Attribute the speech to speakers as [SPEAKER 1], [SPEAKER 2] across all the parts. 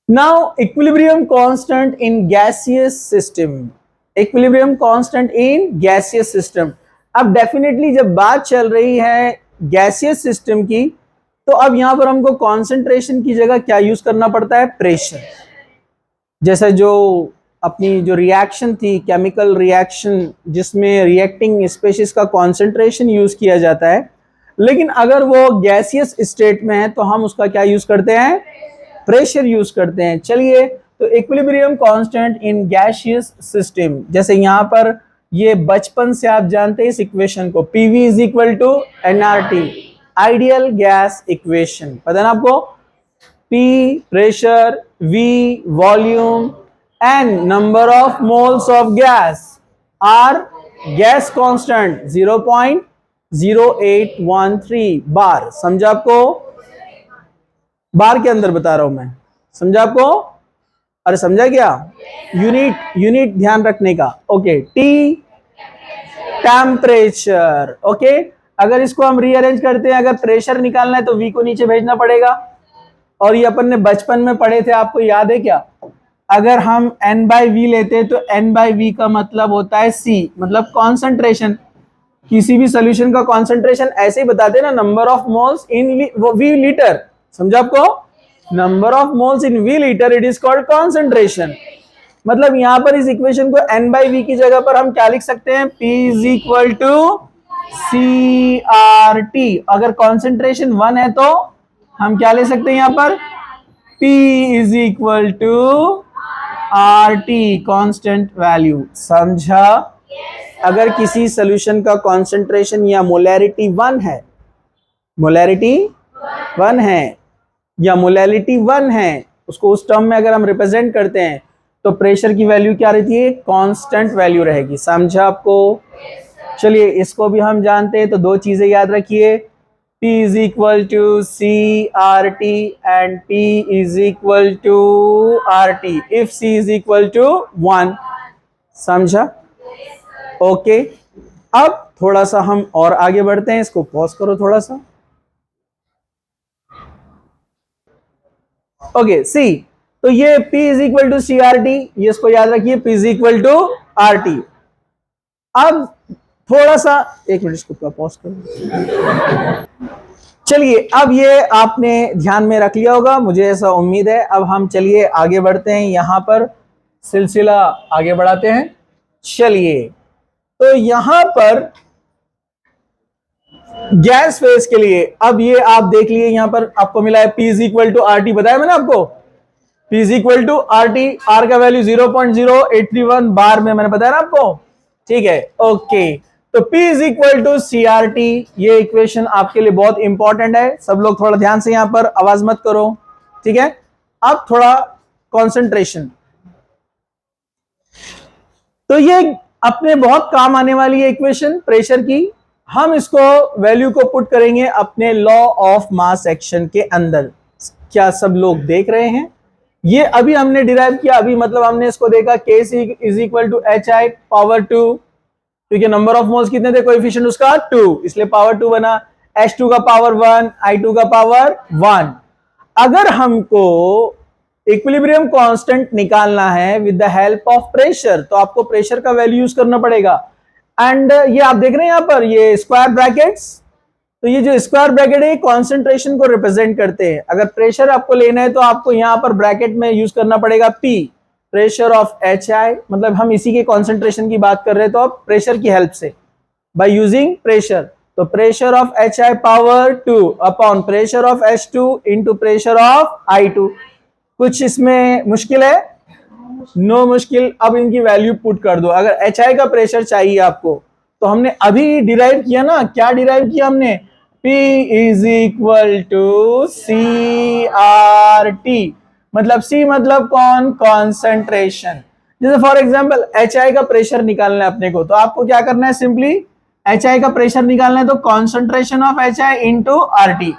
[SPEAKER 1] Now equilibrium constant in gaseous system, equilibrium constant in gaseous system. अब definitely जब बात चल रही है गैसियस सिस्टम की, तो अब यहां पर हमको कॉन्सेंट्रेशन की जगह क्या यूज करना पड़ता है, प्रेशर। जैसे जो अपनी जो रिएक्शन थी, केमिकल रिएक्शन जिसमें रिएक्टिंग स्पेशीज का कॉन्सेंट्रेशन यूज किया जाता है, लेकिन अगर वो गैसियस स्टेट में है तो हम उसका क्या यूज करते हैं, प्रेशर यूज करते हैं। चलिए, तो equilibrium constant in gaseous system, जैसे यहां पर ये बचपन से आप जानते हैं इस इक्वेशन को, PV is equal to NRT, ideal gas equation, पता है ना आपको। P pressure, V volume and number of moles of gas are gas constant 0.0813 बार। समझा आपको, बार के अंदर बता रहा हूं मैं, समझा आपको, अरे समझा क्या, यूनिट यूनिट ध्यान रखने का। Okay, T temperature. ओके, अगर इसको हम रीअरेंज करते हैं, अगर प्रेशर निकालना है तो V को नीचे भेजना पड़ेगा, और ये अपन ने बचपन में पढ़े थे, आपको याद है क्या, अगर हम N बाई वी लेते हैं तो N बाई वी का मतलब होता है C, मतलब कॉन्सेंट्रेशन। किसी भी सोल्यूशन का कॉन्सेंट्रेशन ऐसे ही बताते हैं ना, number of moles in V litre, समझा आपको, number of moles in V litre, it is called concentration. मतलब यहां पर इस इक्वेशन को N बाई वी की जगह पर हम क्या लिख सकते हैं, P is equal to CRT। अगर कॉन्सेंट्रेशन 1 है तो हम क्या ले सकते हैं यहां पर, P is equal to RT, constant value. समझा, अगर किसी सोल्यूशन का कॉन्सेंट्रेशन या मोलैरिटी 1 है, मोलैरिटी 1 है या मोलैलिटी 1 है, उसको उस टर्म में अगर हम रिप्रेजेंट करते हैं तो प्रेशर की वैल्यू क्या रहती है, कांस्टेंट वैल्यू रहेगी। समझा आपको। चलिए, इसको भी हम जानते हैं, तो दो चीजें याद रखिए, P is equal to CRT and P is equal to RT if C is equal to 1। समझा, ओके। अब थोड़ा सा हम और आगे बढ़ते हैं, इसको पॉज करो थोड़ा सा। ओके, सी, तो ये P is equal to CRT, ये इसको याद रखिए, P is equal to RT। अब थोड़ा सा, एक मिनट, इसको पॉज करो। चलिए, अब ये आपने ध्यान में रख लिया होगा, मुझे ऐसा उम्मीद है। अब हम चलिए आगे बढ़ते हैं, यहां पर सिलसिला आगे बढ़ाते हैं। चलिए, तो यहां पर गैस फेज के लिए, अब ये आप देख लिए, यहां पर आपको मिला है P is equal to RT, बताया मैंने आपको, P is equal to RT, R का वैल्यू 0.0831 बार में मैंने बताया ना आपको, ठीक है, ओके। तो P is equal to CRT, ये इक्वेशन आपके लिए बहुत इंपॉर्टेंट है, सब लोग थोड़ा ध्यान से यहां पर आवाज मत करो, ठीक है। अब थोड़ा कंसंट्रेशन, तो ये अपने बहुत काम आने वाली है इक्वेशन प्रेशर की। हम इसको वैल्यू को पुट करेंगे अपने लॉ ऑफ मास एक्शन के अंदर। क्या सब लोग देख रहे हैं, ये अभी हमने डिराइव किया, अभी मतलब हमने इसको देखा, K is equal to HI power 2, क्योंकि नंबर ऑफ मोल्स कितने थे, कोएफिशिएंट उसका 2, इसलिए पावर 2 बना, H2 का पावर 1, I2 का पावर 1। अगर हमको इक्विलिब्रियम कांस्टेंट निकालना है with the help of pressure, तो आपको प्रेशर का वैल्यू यूज करना पड़ेगा। एंड ये आप देख रहे हैं यहां पर ये स्क्वायर ब्रैकेट्स, तो ये जो स्क्वायर ब्रैकेट है कॉन्सेंट्रेशन को रिप्रेजेंट करते हैं। अगर प्रेशर आपको लेना है तो आपको यहां पर ब्रैकेट में यूज करना पड़ेगा P, प्रेशर ऑफ HI, मतलब हम इसी के कॉन्सेंट्रेशन की बात कर रहे हैं, तो आप प्रेशर की हेल्प से, बाय यूजिंग प्रेशर, तो pressure of HI power 2 upon pressure of H2 into pressure of I2। कुछ इसमें मुश्किल है, नो मुश्किल। अब इनकी वैल्यू पुट कर दो। अगर HI का प्रेशर चाहिए आपको, तो हमने अभी डिराइव किया ना, क्या डिराइव किया हमने, P is equal to CRT, मतलब C मतलब कौन, कॉन्सेंट्रेशन। जैसे फॉर एग्जांपल HI का प्रेशर निकालना है अपने को, तो आपको क्या करना है, सिंपली HI का प्रेशर निकालना है तो concentration of HI into RT।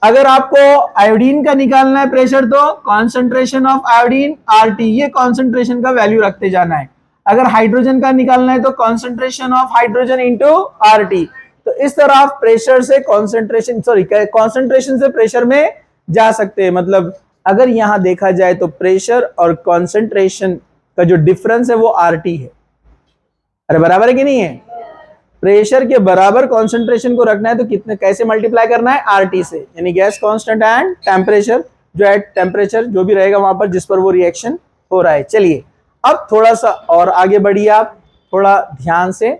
[SPEAKER 1] अगर आपको आयोडीन का निकालना है प्रेशर, तो कॉन्सेंट्रेशन ऑफ आयोडीन RT, ये कॉन्सेंट्रेशन का वैल्यू रखते जाना है। अगर हाइड्रोजन का निकालना है तो concentration of hydrogen into RT। तो इस तरह आप प्रेशर से कॉन्सेंट्रेशन, सॉरी कॉन्सेंट्रेशन से प्रेशर में जा सकते हैं। मतलब अगर यहां देखा जाए तो प्रेशर और कॉन्सेंट्रेशन का जो डिफरेंस है वो आरटी है। अरे बराबर है कि नहीं है? प्रेशर के बराबर कॉन्सेंट्रेशन को रखना है तो कितने कैसे मल्टीप्लाई करना है? आरटी से, यानी गैस कांस्टेंट एंड टेम्परेचर, जो एट टेम्परेचर जो भी रहेगा वहां पर जिस पर वो रिएक्शन हो रहा है। चलिए अब थोड़ा सा और आगे बढ़िए, आप थोड़ा ध्यान से।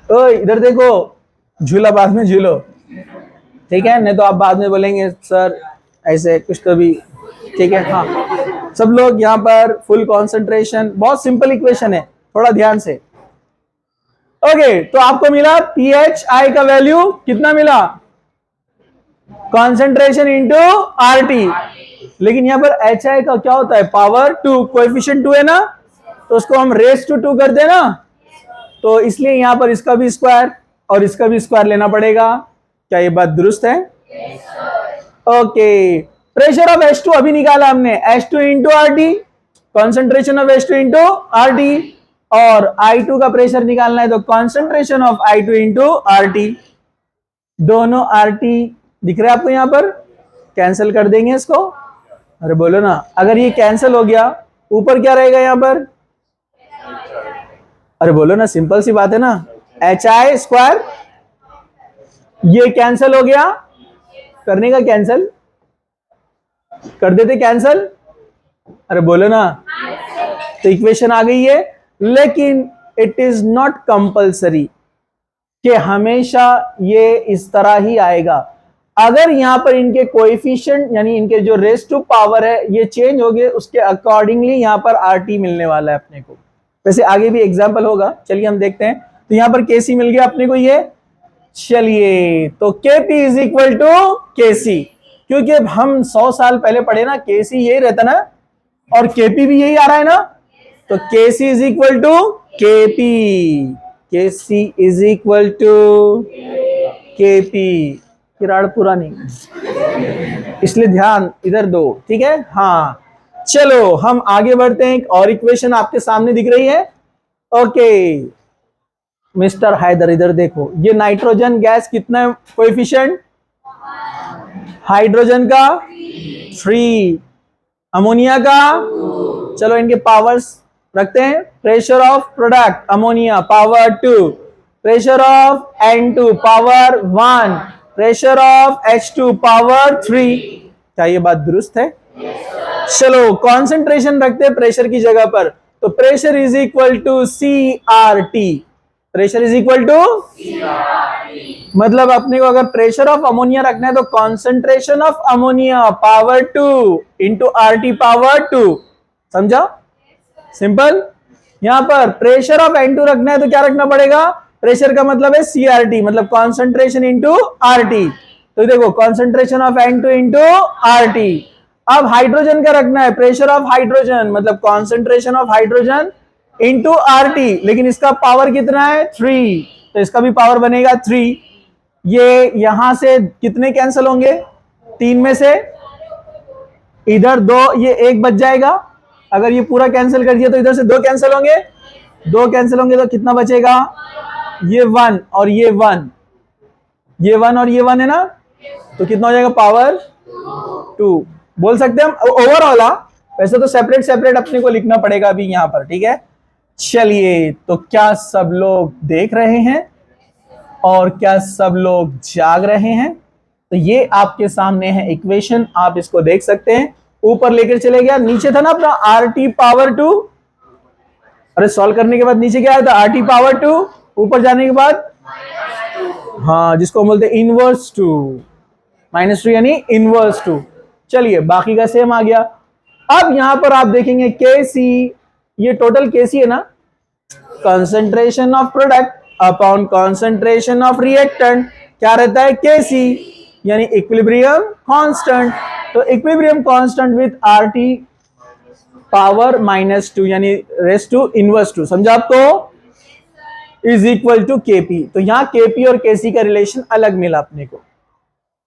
[SPEAKER 1] ओ इधर देखो, झूला बाद में झूलो, ठीक है? नहीं तो आप बाद में बोलेंगे सर ऐसे कुछ तो भी, ठीक है? हाँ सब लोग यहाँ पर फुल कंसंट्रेशन, बहुत सिंपल इक्वेशन है, थोड़ा ध्यान से। ओके तो आपको मिला PHI का वैल्यू कितना मिला? Concentration into RT. लेकिन यहाँ पर HI का क्या होता है? पावर 2, कोएफिशिएंट 2 है ना, तो उसको हम रेस टू 2 कर दे ना, तो इसलिए यहां पर इसका भी स्क्वायर और इसका भी स्क्वायर लेना पड़ेगा। क्या ये बात दुरुस्त है? ओके प्रेशर ऑफ H2 अभी निकाला हमने, H2 into RT, concentration of H2 into RT, और I2 का प्रेशर निकालना है तो concentration of I2 into RT. दोनों आरटी दिख रहे हैं आपको यहां पर? कैंसिल कर देंगे इसको। अरे बोलो ना, अगर ये कैंसिल हो गया ऊपर क्या रहेगा यहां पर? अरे बोलो ना, सिंपल सी बात है ना, HI स्क्वायर, ये कैंसिल हो गया, करने का कैंसिल कर देते, कैंसिल। अरे बोलो ना, तो इक्वेशन आ गई है। लेकिन इट इज नॉट कंपल्सरी कि हमेशा ये इस तरह ही आएगा। अगर यहां पर इनके कोएफिशिएंट यानी इनके जो रेस टू पावर है ये चेंज हो गए, उसके अकॉर्डिंगली यहां पर आरटी मिलने वाला है अपने को। वैसे आगे भी एग्जाम्पल होगा, चलिए हम देखते हैं। तो यहां पर केसी मिल गया अपने को ये। चलिए तो केपी इज इक्वल टू केसी, क्योंकि अब हम 100 साल पहले पढ़े ना, केसी यही रहता ना, और केपी भी यही आ रहा है ना, तो K C is equal to K P, K C is equal to K P. किराड़ पूरा नहीं, इसलिए ध्यान इधर दो, ठीक है? हाँ चलो हम आगे बढ़ते हैं। एक और इक्वेशन आपके सामने दिख रही है। ओके मिस्टर हैदर इधर देखो, ये नाइट्रोजन गैस कितना कोएफिशिएंट? हाइड्रोजन का 3, अमोनिया का, चलो इनके पावर्स रखते हैं। Pressure of product ammonia power 2, pressure of N2 power 1, pressure of H2 power 3। क्या ये बात दुरुस्त है? चलो कॉन्सेंट्रेशन रखते हैं प्रेशर की जगह पर, तो pressure is equal to CRT, pressure is equal to, मतलब अपने को अगर प्रेशर ऑफ अमोनिया रखना है तो concentration of ammonia power 2 into RT power 2। समझा? सिंपल। यहां पर प्रेशर ऑफ N2 रखना है तो क्या रखना पड़ेगा? प्रेशर का मतलब है CRT, मतलब कॉन्सेंट्रेशन इंटू RT। तो देखो concentration of N2 into RT। अब हाइड्रोजन का रखना है, प्रेशर ऑफ हाइड्रोजन मतलब concentration of hydrogen into RT, लेकिन इसका पावर कितना है? 3, तो इसका भी पावर बनेगा 3। ये यहां से कितने कैंसिल होंगे? 3 में से इधर 2, ये 1 बच जाएगा। अगर ये पूरा कैंसिल कर दिया तो इधर से 2 कैंसिल होंगे, 2 कैंसिल होंगे तो कितना बचेगा? ये 1 और ये 1, ये 1 और ये 1 है ना, तो कितना हो जाएगा? पावर 2 बोल सकते हैं हम ओवरऑल। वैसे तो सेपरेट सेपरेट अपने को लिखना पड़ेगा अभी यहां पर, ठीक है? चलिए तो क्या सब लोग देख रहे हैं और क्या सब लोग जाग रहे हैं? तो ये आपके सामने है इक्वेशन, आप इसको देख सकते हैं। ऊपर लेकर चले गया, नीचे था ना अपना RT पावर 2, अरे सॉल्व करने के बाद नीचे क्या आया था? RT पावर 2, ऊपर जाने के बाद हाँ जिसको बोलते हैं इनवर्स 2, -2 यानी इनवर्स 2। चलिए बाकी का सेम आ गया। अब यहां पर आप देखेंगे KC, ये टोटल KC है ना, concentration of product upon concentration of reactant, क्या रहता है? KC, यानी इक्विलिब्रियम कांस्टेंट। तो equilibrium constant with RT power -2 यानी रेस टू इनवर्स 2, समझा आपको? Is equal to KP। तो यहां KP और KC का रिलेशन अलग मिला अपने को।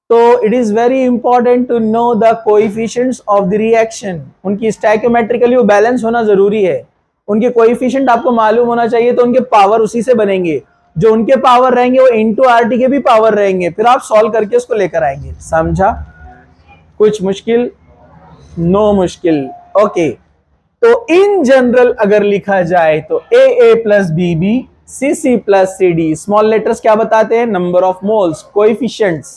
[SPEAKER 1] तो it is very important to know the coefficients of the reaction, उनकी स्टैइकोमेट्रिकली वो बैलेंस होना जरूरी है। उनके कोएफिशिएंट आपको मालूम होना चाहिए, तो उनके पावर उसी से बनेंगे। जो उनके पावर रहेंगे वो इंटू RT के भी पावर रहेंगे, फिर आप सॉल्व करके उसको लेकर आएंगे। समझा? कुछ मुश्किल नो मुश्किल। ओके, तो इन जनरल अगर लिखा जाए तो A plus B B, C plus C D, small letters क्या बताते हैं? नंबर ऑफ मोल्स, कोएफिशिएंट्स,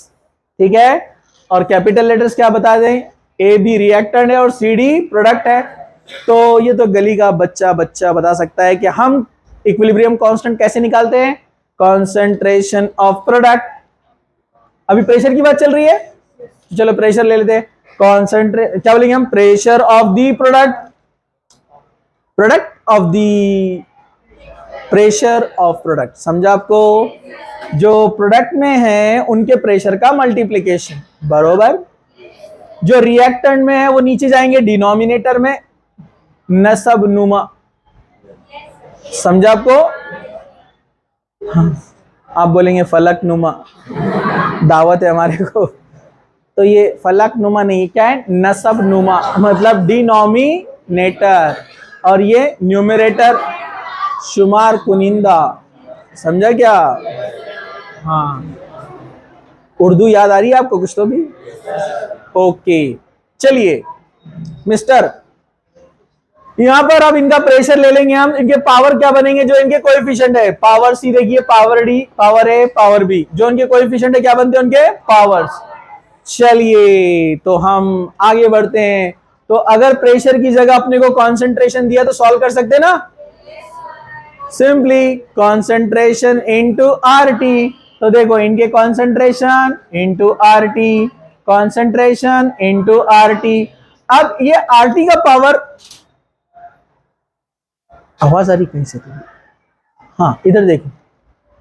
[SPEAKER 1] ठीक है। और कैपिटल लेटर्स क्या बताते हैं? ए बी रिएक्टेंट है और सी डी प्रोडक्ट है। तो ये तो गली का बच्चा बता सकता है कि हम इक्विलिब्रियम कांस्टेंट कैसे निकालते हैं? Concentration of product. अभी प्रेशर की बात चल रही है, चलो प्रेशर ले लेते हैं। क्या बोलेंगे हम? Pressure of the product, of the pressure of product. समझा आपको? जो प्रोडक्ट में है उनके प्रेशर का मल्टीप्लिकेशन, बरोबर। जो रिएक्टेंट में है वो नीचे जाएंगे डिनोमिनेटर में, नसब नुमा। समझा आपको? हाँ, आप बोलेंगे फलक नुमा, दावत है हमारे को। तो ये फलक नुमा नहीं, क्या है? नसब नुमा, मतलब डिनोमिनेटर, और ये न्यूमरेटर, शुमार कुनिंदा। समझा क्या? हाँ, उर्दू याद आ रही है आपको कुछ तो भी? ओके, चलिए मिस्टर, यहां पर अब इनका प्रेशर ले लेंगे हम। इनके पावर क्या बनेंगे? जो इनके कोएफिशिएंट है, पावर सी देखिए, पावर डी, पावर ए, पावर बी, जो इनके कोएफिशिएंट है क्या बनते हैं? उनके पावर्स। चलिए तो हम आगे बढ़ते हैं। तो अगर प्रेशर की जगह अपने को कॉन्सेंट्रेशन दिया तो सॉल्व कर सकते हैं ना? Simply concentration into R T. तो देखो, इनके concentration into R T, concentration into R T. अब ये आर टी का पावर, आवाज आ रही कहीं से? हाँ, इधर देखो।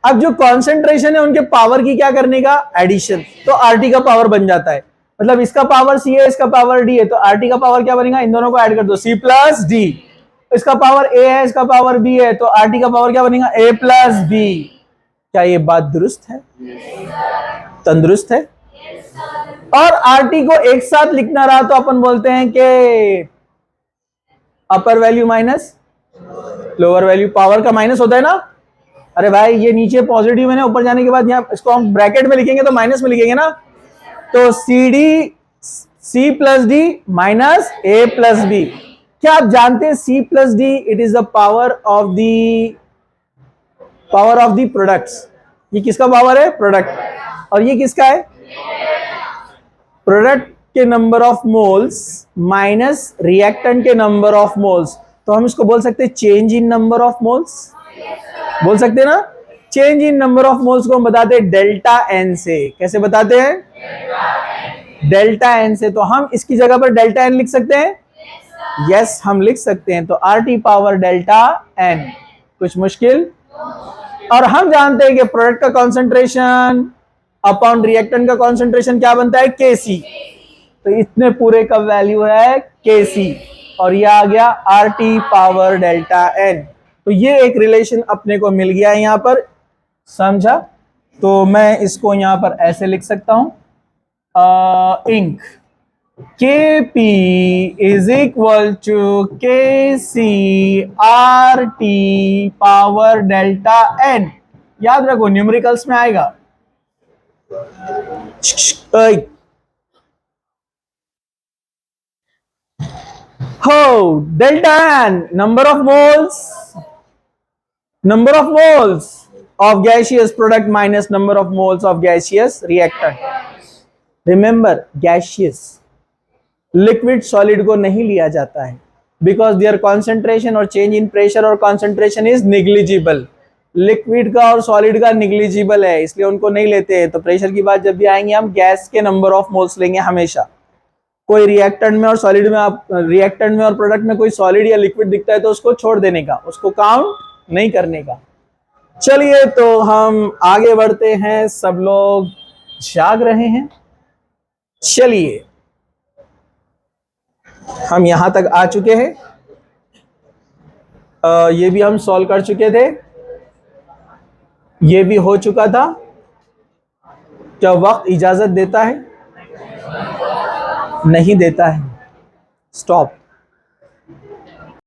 [SPEAKER 1] अब जो कॉन्सेंट्रेशन है उनके पावर की क्या करने का? एडिशन। तो आरटी का पावर बन जाता है, मतलब इसका पावर सी है, इसका पावर डी है, तो आरटी का पावर क्या बनेगा? इन दोनों को ऐड कर दो, सी प्लस डी। इसका पावर ए है, इसका पावर बी है, तो आरटी का पावर क्या बनेगा? ए प्लस बी। क्या ये बात दुरुस्त है? तंदुरुस्त है? और आरटी को एक साथ लिखना रहा तो अपन बोलते हैं कि अपर value minus lower value, power का माइनस होता है ना। अरे भाई, ये नीचे पॉजिटिव है ना, ऊपर जाने के बाद यहाँ इसको हम ब्रैकेट में लिखेंगे तो माइनस में लिखेंगे ना। तो C D, C plus D minus A plus B. क्या आप जानते हैं C plus D it is the power of the products. ये किसका पावर है? प्रोडक्ट। और ये किसका है? प्रोडक्ट के number of moles minus reactant के नंबर ऑफ मोल्स। तो हम इसको बोल सकते हैं change in number of moles, बोल सकते हैं ना। Change in number of moles को हम बताते हैं डेल्टा एन से। कैसे बताते हैं? डेल्टा एन से। तो हम इसकी जगह पर डेल्टा एन लिख सकते हैं? यस, हम लिख सकते हैं। तो R T power delta n, कुछ मुश्किल? और हम जानते हैं कि प्रोडक्ट का कॉन्सेंट्रेशन अपॉन रिएक्टेंट का कॉन्सेंट्रेशन क्या बनता है? केसी। तो इतने पूरे का वैल्यू है केसी, और ये आ गया R T power delta n. तो ये एक रिलेशन अपने को मिल गया है यहां पर। समझा? तो मैं इसको यहां पर ऐसे लिख सकता हूं, इंक के P is equal to K C R T power delta n. याद रखो, न्यूमेरिकल्स में आएगा। हो, delta n number of moles of gaseous product minus number of moles of gaseous reactant. Remember, gaseous, liquid solid को नहीं लिया जाता है because their concentration और change in pressure और concentration is negligible. लिक्विड का और सॉलिड का निग्लिजिबल है, इसलिए उनको नहीं लेते हैं। तो प्रेशर की बात जब भी आएंगे हम गैस के नंबर ऑफ मोल्स लेंगे हमेशा। कोई रिएक्टेंट में और सॉलिड में, आप रिएक्टेंट में और प्रोडक्ट में कोई सॉलिड या लिक्विड दिखता है तो उसको छोड़ देने का, उसको काउंट नहीं करने का। चलिए तो हम आगे बढ़ते हैं। सब लोग जाग रहे हैं? चलिए, हम यहां तक आ चुके हैं। ये भी हम सॉल्व कर चुके थे, ये भी हो चुका था। क्या वक्त इजाजत देता है? नहीं देता है। स्टॉप।